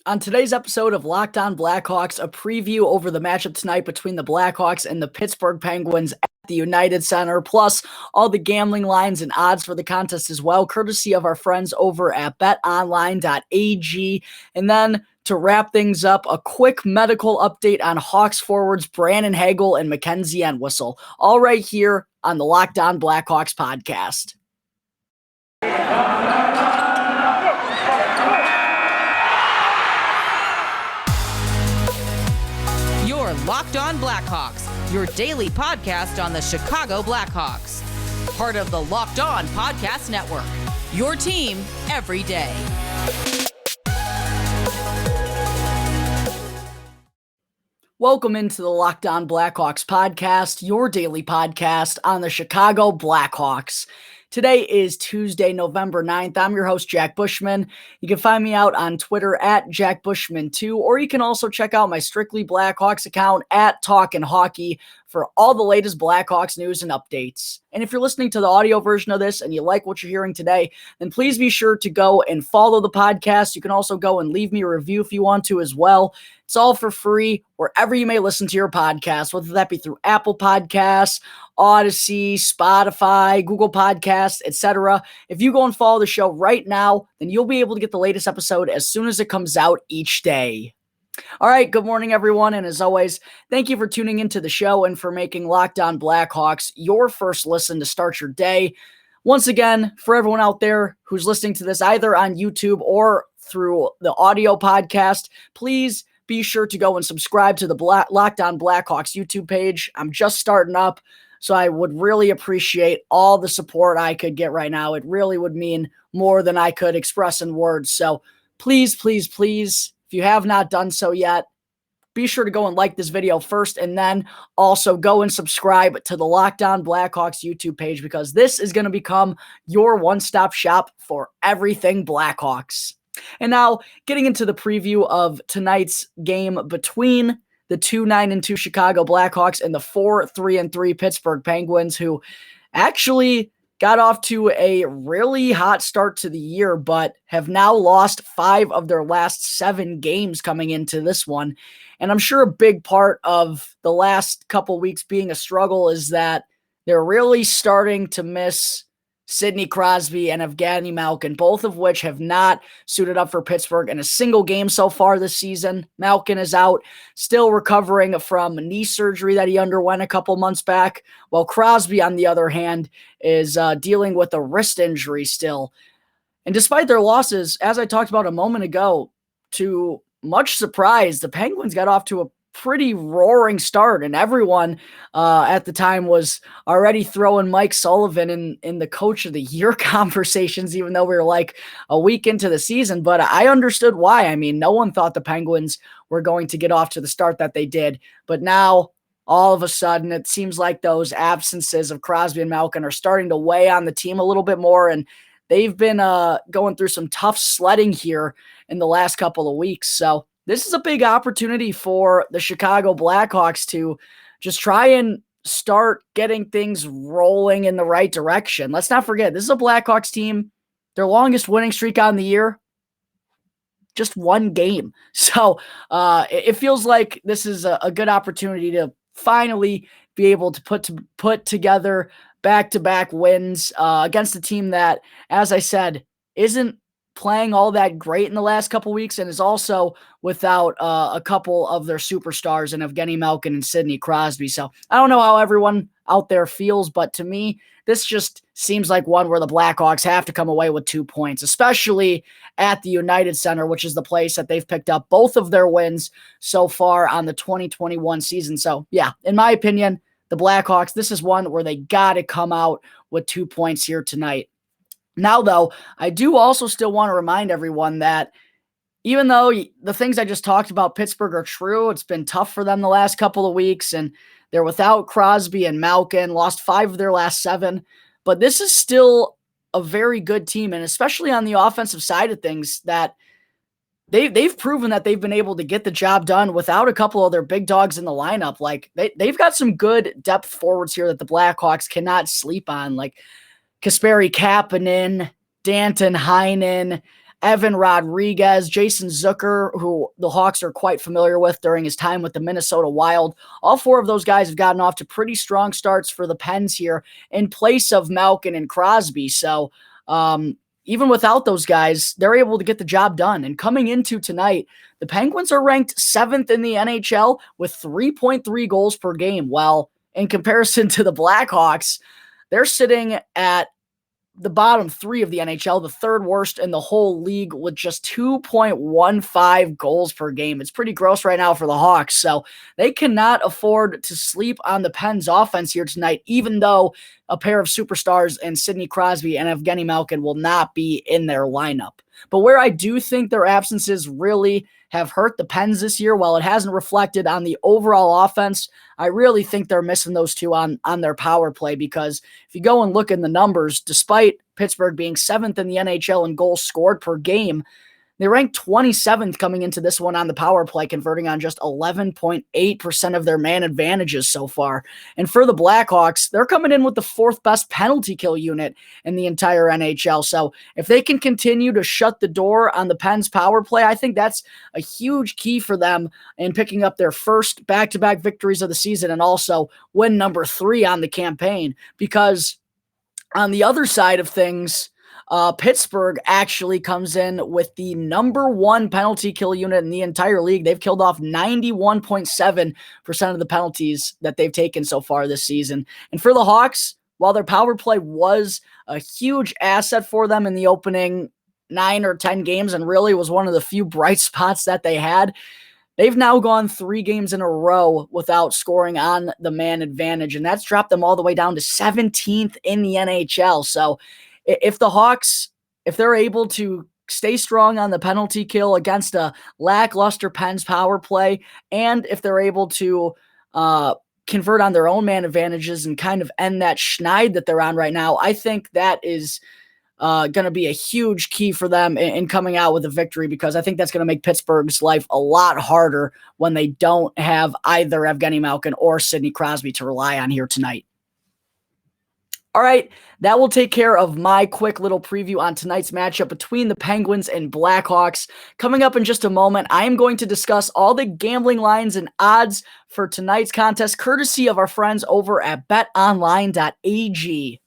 On today's episode of Locked On Blackhawks, a preview over the matchup tonight between the Blackhawks and the Pittsburgh Penguins at the United Center, plus all the gambling lines and odds for the contest as well, courtesy of our friends over at BetOnline.Ag. And then to wrap things up, a quick medical update on Hawks forwards Brandon Hagel and MacKenzie Entwistle, all right here on the Locked On Blackhawks podcast. Locked On Blackhawks, your daily podcast on the Chicago Blackhawks. Part of the Locked On Podcast Network, your team every day. Welcome into the Locked On Blackhawks podcast, your daily podcast on the Chicago Blackhawks. Today is Tuesday, November 9th. I'm your host, Jack Bushman. You can find me out on Twitter at JackBushman2, or you can also check out my Strictly Blackhawks account at Talkin' Hockey for all the latest Blackhawks news and updates. And if you're listening to the audio version of this and you like what you're hearing today, then please be sure to go and follow the podcast. You can also go and leave me a review if you want to as well. It's all for free wherever you may listen to your podcast, whether that be through Apple Podcasts, Odyssey, Spotify, Google Podcasts, etc. If you go and follow the show right now, then you'll be able to get the latest episode as soon as it comes out each day. All right, good morning, everyone, and as always, thank you for tuning into the show and for making Locked On Blackhawks your first listen to start your day. Once again, for everyone out there who's listening to this either on YouTube or through the audio podcast, please be sure to go and subscribe to the Locked On Blackhawks YouTube page. I'm just starting up, so I would really appreciate all the support I could get right now. It really would mean more than I could express in words. So please, please, please, if you have not done so yet, be sure to go and like this video first, and then also go and subscribe to the Locked On Blackhawks YouTube page, because this is going to become your one-stop shop for everything Blackhawks. And now, getting into the preview of tonight's game between the 2-9-2 Chicago Blackhawks and the 4-3-3 Pittsburgh Penguins, who actually got off to a really hot start to the year, but have now lost 5 of their last 7 games coming into this one. And I'm sure a big part of the last couple weeks being a struggle is that they're really starting to miss Sidney Crosby and Evgeny Malkin, both of which have not suited up for Pittsburgh in a single game so far this season. Malkin is out, still recovering from knee surgery that he underwent a couple months back, while Crosby, on the other hand, is dealing with a wrist injury still. And despite their losses, as I talked about a moment ago, to much surprise, the Penguins got off to a pretty roaring start, and everyone at the time was already throwing Mike Sullivan in the coach of the year conversations, even though we were like a week into the season. But I understood why. I mean, no one thought the Penguins were going to get off to the start that they did. But now, all of a sudden, it seems like those absences of Crosby and Malkin are starting to weigh on the team a little bit more, and they've been going through some tough sledding here in the last couple of weeks. So this is a big opportunity for the Chicago Blackhawks to just try and start getting things rolling in the right direction. Let's not forget, this is a Blackhawks team, their longest winning streak on the year, just 1 game. So it feels like this is a good opportunity to finally be able to put together back-to-back wins against a team that, as I said, isn't playing all that great in the last couple weeks, and is also without a couple of their superstars in Evgeny Malkin and Sidney Crosby. So I don't know how everyone out there feels, but to me, this just seems like one where the Blackhawks have to come away with 2 points, especially at the United Center, which is the place that they've picked up both of their wins so far on the 2021 season. So yeah, in my opinion, the Blackhawks, this is one where they got to come out with 2 points here tonight. Now, though, I do also still want to remind everyone that even though the things I just talked about Pittsburgh are true, it's been tough for them the last couple of weeks, and they're without Crosby and Malkin, lost 5 of their last 7. But this is still a very good team, and especially on the offensive side of things, that they've proven that they've been able to get the job done without a couple of their big dogs in the lineup. Like they've got some good depth forwards here that the Blackhawks cannot sleep on, like Kasperi Kapanen, Danton Heinen, Evan Rodriguez, Jason Zucker, who the Hawks are quite familiar with during his time with the Minnesota Wild. All four of those guys have gotten off to pretty strong starts for the Pens here in place of Malkin and Crosby. So even without those guys, they're able to get the job done. And coming into tonight, the Penguins are ranked 7th in the NHL with 3.3 goals per game. Well, in comparison to the Blackhawks, they're sitting at the bottom 3 of the NHL, the 3rd worst in the whole league with just 2.15 goals per game. It's pretty gross right now for the Hawks, so they cannot afford to sleep on the Pens offense here tonight, even though a pair of superstars in Sidney Crosby and Evgeny Malkin will not be in their lineup. But where I do think their absences really have hurt the Pens this year, while it hasn't reflected on the overall offense, I really think they're missing those two on their power play, because if you go and look in the numbers, despite Pittsburgh being 7th in the NHL in goals scored per game, they ranked 27th coming into this one on the power play, converting on just 11.8% of their man advantages so far. And for the Blackhawks, they're coming in with the 4th best penalty kill unit in the entire NHL. So if they can continue to shut the door on the Pens power play, I think that's a huge key for them in picking up their first back-to-back victories of the season and also win number 3 on the campaign. Because on the other side of things, Pittsburgh actually comes in with the number 1 penalty kill unit in the entire league. They've killed off 91.7% of the penalties that they've taken so far this season. And for the Hawks, while their power play was a huge asset for them in the opening 9 or 10 games and really was one of the few bright spots that they had, they've now gone 3 games in a row without scoring on the man advantage, and that's dropped them all the way down to 17th in the NHL. So if the Hawks, if they're able to stay strong on the penalty kill against a lackluster Pens power play, and if they're able to convert on their own man advantages and kind of end that schneid that they're on right now, I think that is going to be a huge key for them in coming out with a victory, because I think that's going to make Pittsburgh's life a lot harder when they don't have either Evgeny Malkin or Sidney Crosby to rely on here tonight. All right, that will take care of my quick little preview on tonight's matchup between the Penguins and Blackhawks. Coming up in just a moment, I am going to discuss all the gambling lines and odds for tonight's contest, courtesy of our friends over at BetOnline.Ag.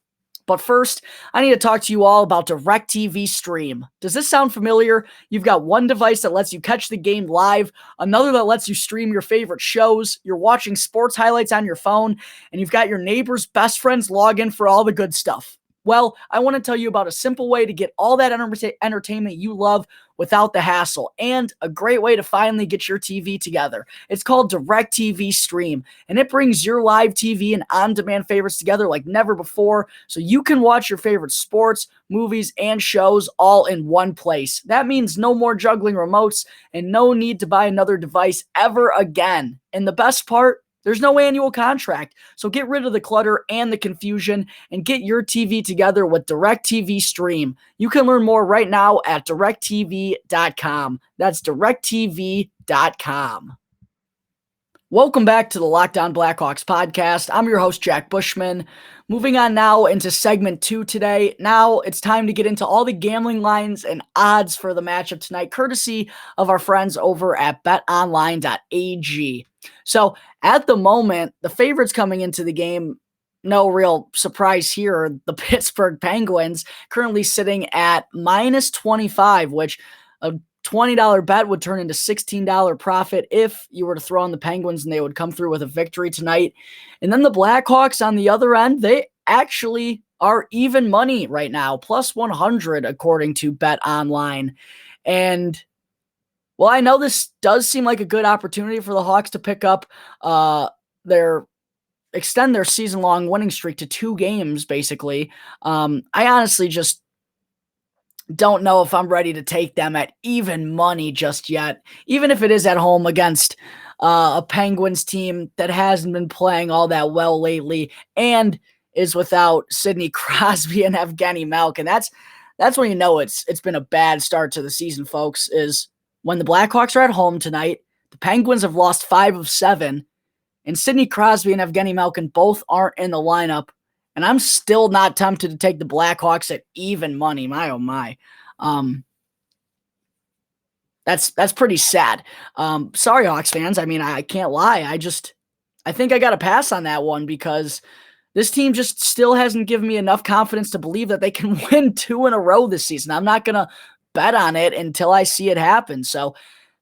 But first, I need to talk to you all about DirecTV Stream. Does this sound familiar? You've got one device that lets you catch the game live, another that lets you stream your favorite shows, you're watching sports highlights on your phone, and you've got your neighbor's best friend's login for all the good stuff. Well, I want to tell you about a simple way to get all that entertainment you love without the hassle, and a great way to finally get your TV together. It's called DirecTV Stream, and it brings your live TV and on-demand favorites together like never before, so you can watch your favorite sports, movies, and shows all in one place. That means no more juggling remotes and no need to buy another device ever again. And the best part, there's no annual contract, so get rid of the clutter and the confusion and get your TV together with DirecTV Stream. You can learn more right now at directtv.com. That's directtv.com. Welcome back to the Locked On Blackhawks podcast. I'm your host, Jack Bushman. Moving on now into segment 2 today. Now it's time to get into all the gambling lines and odds for the matchup tonight, courtesy of our friends over at BetOnline.Ag. So at the moment, the favorites coming into the game, no real surprise here, the Pittsburgh Penguins, currently sitting at minus 25, which a $20 bet would turn into $16 profit if you were to throw on the Penguins and they would come through with a victory tonight. And then the Blackhawks on the other end, they actually are even money right now, plus 100 according to BetOnline. And well, I know this does seem like a good opportunity for the Hawks to pick up extend their season-long winning streak to 2 games, basically. I honestly just don't know if I'm ready to take them at even money just yet, even if it is at home against a Penguins team that hasn't been playing all that well lately and is without Sidney Crosby and Evgeny Malkin. That's when you know it's been a bad start to the season, folks, is when the Blackhawks are at home tonight, the Penguins have lost 5 of 7, and Sidney Crosby and Evgeny Malkin both aren't in the lineup, and I'm still not tempted to take the Blackhawks at even money. My, oh my. That's pretty sad. Sorry, Hawks fans. I mean, I can't lie. I think I got to pass on that one because this team just still hasn't given me enough confidence to believe that they can win 2 in a row this season. I'm not going to bet on it until I see it happen. So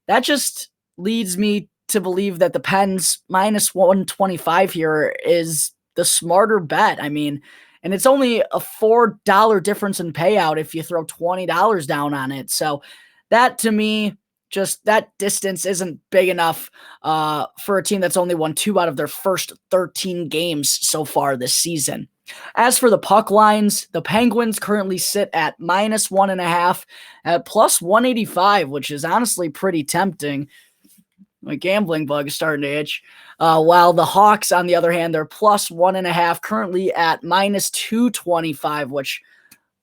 that just leads me to believe that the Pens minus 125 here is the smarter bet. I mean, and it's only a $4 difference in payout if you throw $20 down on it. So that to me, just that distance isn't big enough for a team that's only won 2 out of their first 13 games so far this season. As for the puck lines, the Penguins currently sit at minus 1.5 at plus 185, which is honestly pretty tempting. My gambling bug is starting to itch. While the Hawks, on the other hand, they're plus 1.5, currently at minus 225, which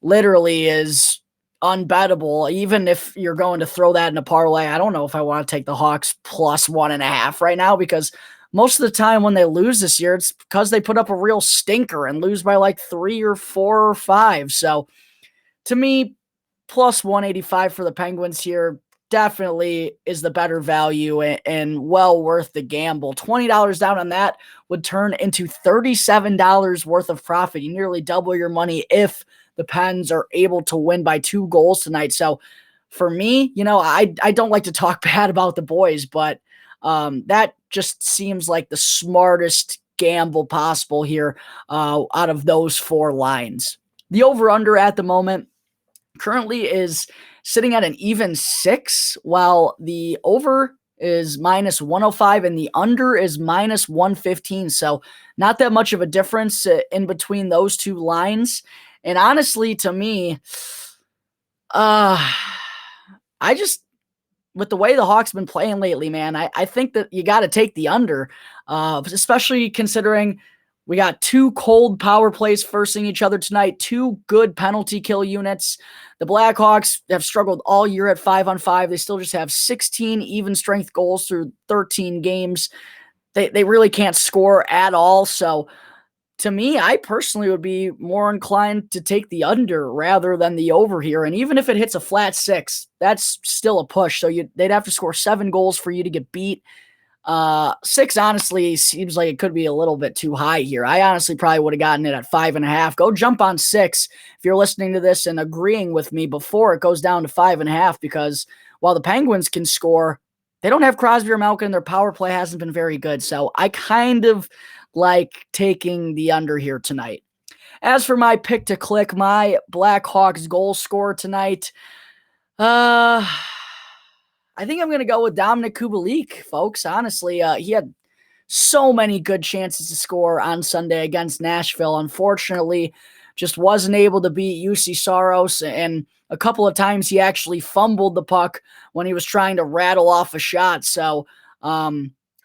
literally is unbettable. Even if you're going to throw that in a parlay, I don't know if I want to take the Hawks plus 1.5 right now, because most of the time when they lose this year, it's because they put up a real stinker and lose by like 3 or 4 or 5. So to me, plus 185 for the Penguins here definitely is the better value and well worth the gamble. $20 down on that would turn into $37 worth of profit. You nearly double your money if the Pens are able to win by 2 goals tonight. So for me, I don't like to talk bad about the boys, but that just seems like the smartest gamble possible here out of those 4 lines. The over-under at the moment currently is sitting at an even 6, while the over is minus 105 and the under is minus 115. So not that much of a difference in between those 2 lines. And honestly, to me, with the way the Hawks been playing lately, man, I think that you got to take the under, especially considering we got 2 cold power plays versing each other tonight, 2 good penalty kill units. The Blackhawks have struggled all year at 5-on-5. They still just have 16 even strength goals through 13 games. They really can't score at all. So to me, I personally would be more inclined to take the under rather than the over here. And even if it hits a flat 6, that's still a push. So they'd have to score 7 goals for you to get beat. 6 honestly seems like it could be a little bit too high here. I honestly probably would have gotten it at 5.5. Go jump on 6 if you're listening to this and agreeing with me before it goes down to 5.5, because while the Penguins can score, they don't have Crosby or Malkin. Their power play hasn't been very good. So I kind of like taking the under here tonight. As for my pick to click, my Blackhawks goal scorer tonight, I think I'm going to go with Dominik Kubalik, folks. Honestly, he had so many good chances to score on Sunday against Nashville. Unfortunately, just wasn't able to beat UC Saros, and a couple of times he actually fumbled the puck when he was trying to rattle off a shot. So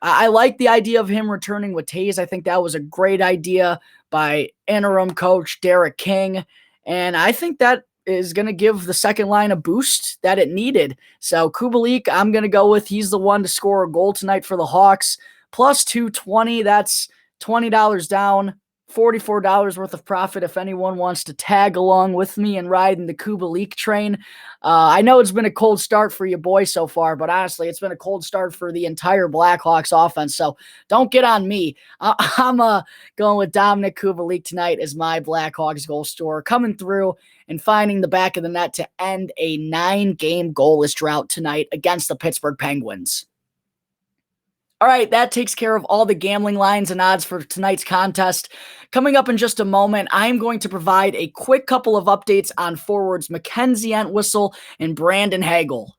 I like the idea of him returning with Taze. I think that was a great idea by interim coach Derek King, and I think that is going to give the second line a boost that it needed. So Kubalik, I'm going to go with. He's the one to score a goal tonight for the Hawks. Plus 220, that's $20 down, $44 worth of profit if anyone wants to tag along with me and ride in the Kubalik train. I know it's been a cold start for you boys so far, but honestly, it's been a cold start for the entire Blackhawks offense, so don't get on me. I'm going with Dominik Kubalik tonight as my Blackhawks goal scorer, coming through and finding the back of the net to end a 9-game goalless drought tonight against the Pittsburgh Penguins. All right, that takes care of all the gambling lines and odds for tonight's contest. Coming up in just a moment, I'm going to provide a quick couple of updates on forwards MacKenzie Entwistle and Brandon Hagel.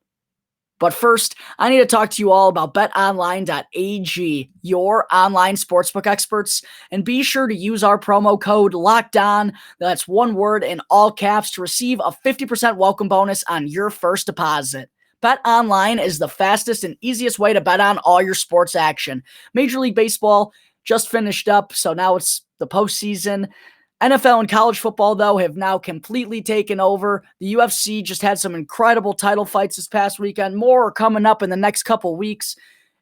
But first, I need to talk to you all about BetOnline.Ag, your online sportsbook experts. And be sure to use our promo code LOCKEDON, that's one word in all caps, to receive a 50% welcome bonus on your first deposit. BetOnline is the fastest and easiest way to bet on all your sports action. Major League Baseball just finished up, so now it's the postseason. NFL and college football, though, have now completely taken over. The UFC just had some incredible title fights this past weekend. More are coming up in the next couple weeks.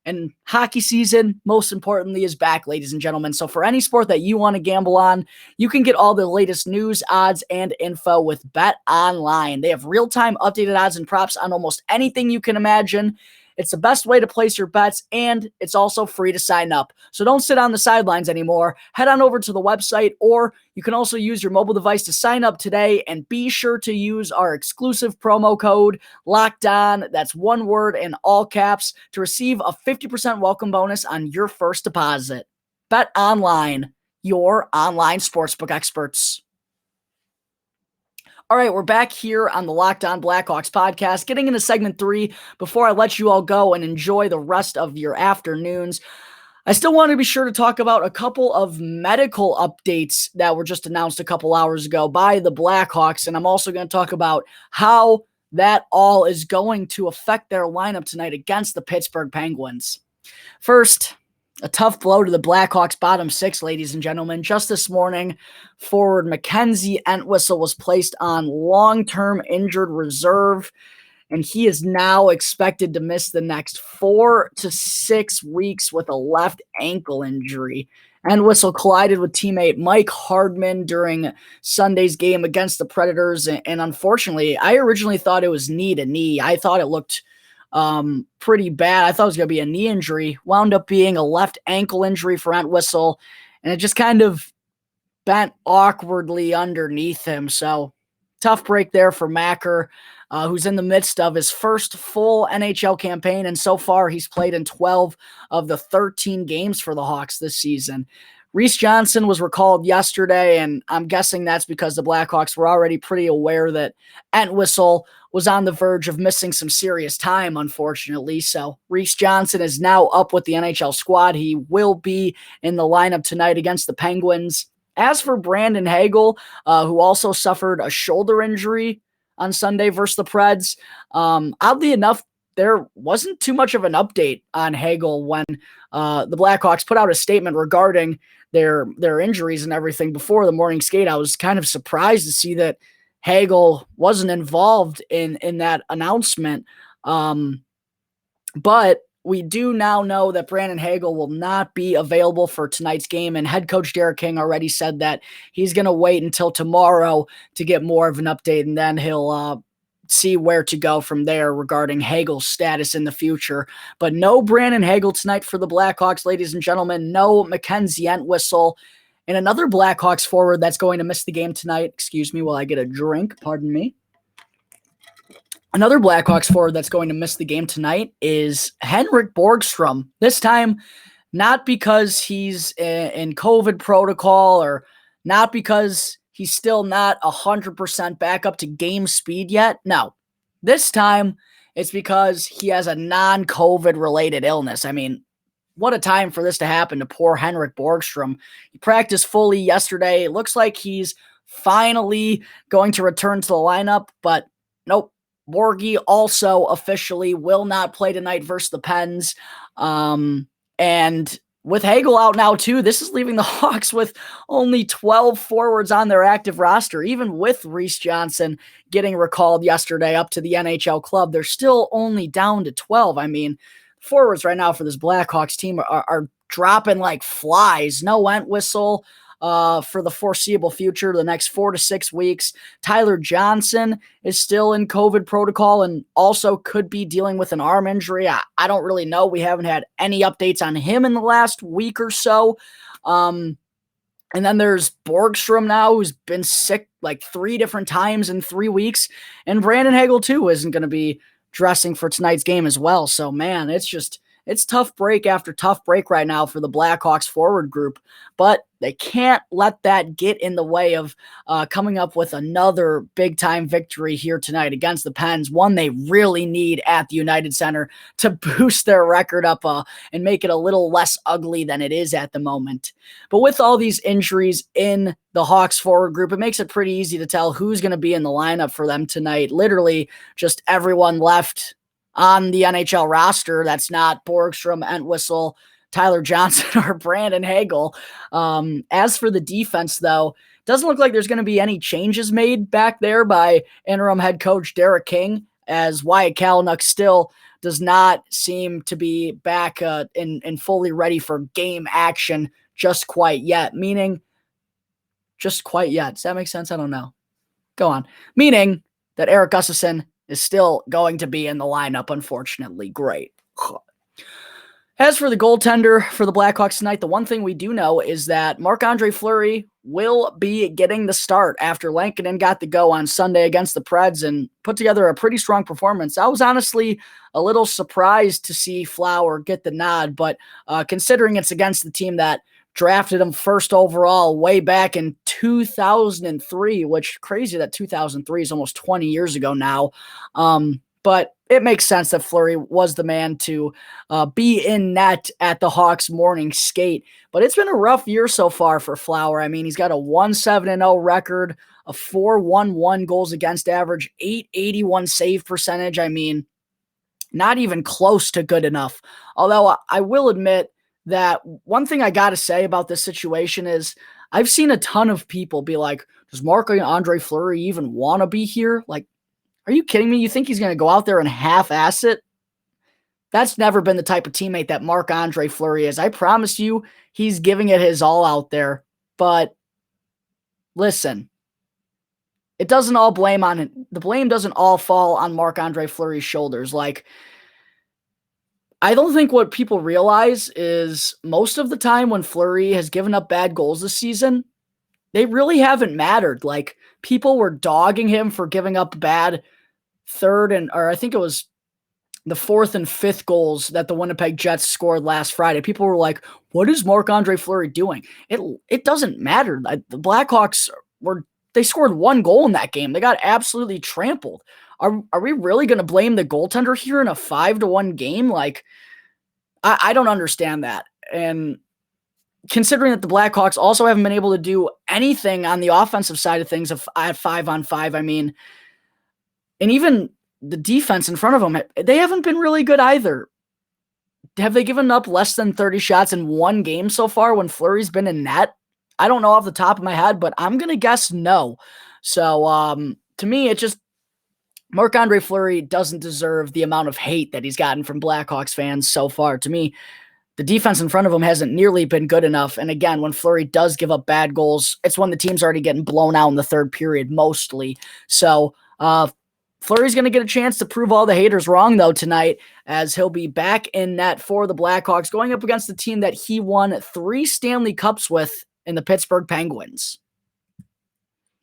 And hockey season, most importantly, is back, ladies and gentlemen. So for any sport that you want to gamble on, you can get all the latest news, odds, and info with BetOnline. They have real-time updated odds and props on almost anything you can imagine. It's the best way to place your bets, and it's also free to sign up. So don't sit on the sidelines anymore. Head on over to the website, or you can also use your mobile device to sign up today, and be sure to use our exclusive promo code LOCKEDON, that's one word in all caps, to receive a 50% welcome bonus on your first deposit. Bet Online, your online sportsbook experts. All right, we're back here on the Locked On Blackhawks podcast, getting into segment 3 before I let you all go and enjoy the rest of your afternoons. I still want to be sure to talk about a couple of medical updates that were just announced a couple hours ago by the Blackhawks, and I'm also going to talk about how that all is going to affect their lineup tonight against the Pittsburgh Penguins. First, a tough blow to the Blackhawks bottom six, ladies and gentlemen. Just this morning, forward MacKenzie Entwistle was placed on long-term injured reserve, and he is now expected to miss the next 4 to 6 weeks with a left ankle injury. Entwistle collided with teammate Mike Hardman during Sunday's game against the Predators, and unfortunately, I originally thought it was knee to knee. I thought it looked pretty bad. I thought it was going to be a knee injury. Wound up being a left ankle injury for Entwistle, and it just kind of bent awkwardly underneath him. So tough break there for Macker, who's in the midst of his first full NHL campaign, and so far he's played in 12 of the 13 games for the Hawks this season. Reese Johnson was recalled yesterday, and I'm guessing that's because the Blackhawks were already pretty aware that Entwistle was on the verge of missing some serious time, unfortunately. So Reese Johnson is now up with the NHL squad. He will be in the lineup tonight against the Penguins. As for Brandon Hagel, who also suffered a shoulder injury on Sunday versus the Preds, oddly enough, there wasn't too much of an update on Hagel when the Blackhawks put out a statement regarding their injuries and everything before the morning skate. I was kind of surprised to see that Hagel wasn't involved in that announcement. But we do now know that Brandon Hagel will not be available for tonight's game, and head coach Derek King already said that he's going to wait until tomorrow to get more of an update, and then he'll see where to go from there regarding Hagel's status in the future. But no Brandon Hagel tonight for the Blackhawks, ladies and gentlemen. No MacKenzie Entwistle. And another Blackhawks forward that's going to miss the game tonight, excuse me while I get a drink, pardon me. Another Blackhawks forward that's going to miss the game tonight is Henrik Borgstrom. This time, not because he's in COVID protocol or not because he's still not 100% back up to game speed yet. No, this time it's because he has a non-COVID related illness. I mean, what a time for this to happen to poor Henrik Borgstrom. He practiced fully yesterday. It looks like he's finally going to return to the lineup, but nope. Borgie also officially will not play tonight versus the Pens. And with Hagel out now too, this is leaving the Hawks with only 12 forwards on their active roster. Even with Reese Johnson getting recalled yesterday up to the NHL club, they're still only down to 12. I mean, forwards right now for this Blackhawks team are dropping like flies. No Entwistle for the foreseeable future, the next 4 to 6 weeks. Tyler Johnson is still in COVID protocol and also could be dealing with an arm injury. I don't really know. We haven't had any updates on him in the last week or so. And then there's Borgstrom now, who's been sick like 3 different times in 3 weeks. And Brandon Hagel, too, isn't going to be dressing for tonight's game as well. So, man, it's tough break after tough break right now for the Blackhawks forward group, but they can't let that get in the way of coming up with another big-time victory here tonight against the Pens, one they really need at the United Center to boost their record up and make it a little less ugly than it is at the moment. But with all these injuries in the Hawks forward group, it makes it pretty easy to tell who's going to be in the lineup for them tonight. Literally just everyone left on the NHL roster that's not Borgstrom, Entwistle, Tyler Johnson, or Brandon Hagel. As for the defense, though, doesn't look like there's going to be any changes made back there by interim head coach Derek King, as Wyatt Kalynuk still does not seem to be back and fully ready for game action just quite yet. Meaning, just quite yet. Does that make sense? I don't know. Go on. Meaning that Erik Gustafsson is still going to be in the lineup, unfortunately. Great. As for the goaltender for the Blackhawks tonight, the one thing we do know is that Marc-Andre Fleury will be getting the start after Lankinen got the go on Sunday against the Preds and put together a pretty strong performance. I was honestly a little surprised to see Flower get the nod, but considering it's against the team that drafted him first overall way back in 2003, which crazy that 2003 is almost 20 years ago now. But it makes sense that Fleury was the man to be in net at the Hawks morning skate. But it's been a rough year so far for Flower. I mean, he's got a 1-7-0 record, a 4.11 goals against average, 881 save percentage. I mean, not even close to good enough. Although I will admit that one thing I got to say about this situation is I've seen a ton of people be like, does Marc-Andre Fleury even want to be here? Like, are you kidding me? You think he's going to go out there and half-ass it? That's never been the type of teammate that Marc-Andre Fleury is. I promise you, he's giving it his all out there. But listen, it doesn't all blame on it. The blame doesn't all fall on Marc-Andre Fleury's shoulders. Like, I don't think what people realize is most of the time when Fleury has given up bad goals this season, they really haven't mattered. Like, people were dogging him for giving up bad I think it was the fourth and fifth goals that the Winnipeg Jets scored last Friday. People were like, what is Marc-Andre Fleury doing? It doesn't matter. The Blackhawks they scored one goal in that game. They got absolutely trampled. Are we really going to blame the goaltender here in a 5-1 game? Like, I don't understand that. And considering that the Blackhawks also haven't been able to do anything on the offensive side of things at 5-on-5, I mean, and even the defense in front of them, they haven't been really good either. Have they given up less than 30 shots in one game so far when Fleury's been in net? I don't know off the top of my head, but I'm going to guess no. So to me, it just, Marc-Andre Fleury doesn't deserve the amount of hate that he's gotten from Blackhawks fans so far. To me, the defense in front of him hasn't nearly been good enough. And again, when Fleury does give up bad goals, it's when the team's already getting blown out in the third period mostly. So Fleury's going to get a chance to prove all the haters wrong, though, tonight, as he'll be back in net for the Blackhawks, going up against the team that he won 3 Stanley Cups with in the Pittsburgh Penguins.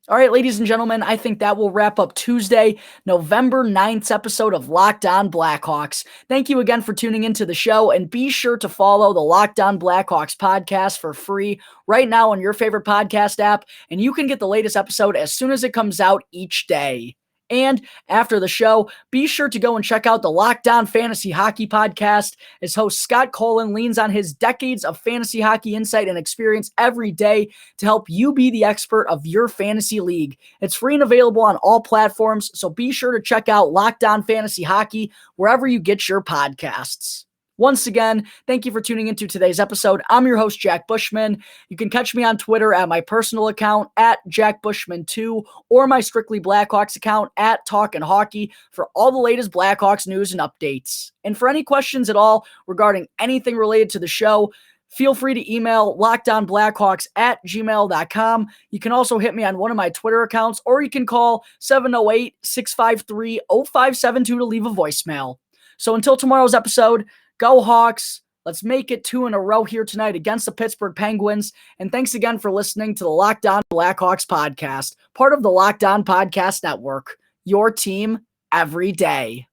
All right, ladies and gentlemen, I think that will wrap up Tuesday, November 9th's episode of Locked On Blackhawks. Thank you again for tuning into the show, and be sure to follow the Locked On Blackhawks podcast for free right now on your favorite podcast app, and you can get the latest episode as soon as it comes out each day. And after the show, be sure to go and check out the Locked On Fantasy Hockey podcast, as host Scott Colin leans on his decades of fantasy hockey insight and experience every day to help you be the expert of your fantasy league. It's free and available on all platforms, so be sure to check out Locked On Fantasy Hockey wherever you get your podcasts. Once again, thank you for tuning into today's episode. I'm your host, Jack Bushman. You can catch me on Twitter at my personal account at JackBushman2 or my Strictly Blackhawks account at Talkin' Hockey for all the latest Blackhawks news and updates. And for any questions at all regarding anything related to the show, feel free to email LockedOnBlackhawks@gmail.com. You can also hit me on one of my Twitter accounts, or you can call 708-653-0572 to leave a voicemail. So until tomorrow's episode, go Hawks. Let's make it 2 in a row here tonight against the Pittsburgh Penguins. And thanks again for listening to the Locked On Blackhawks podcast, part of the Locked On Podcast Network. Your team every day.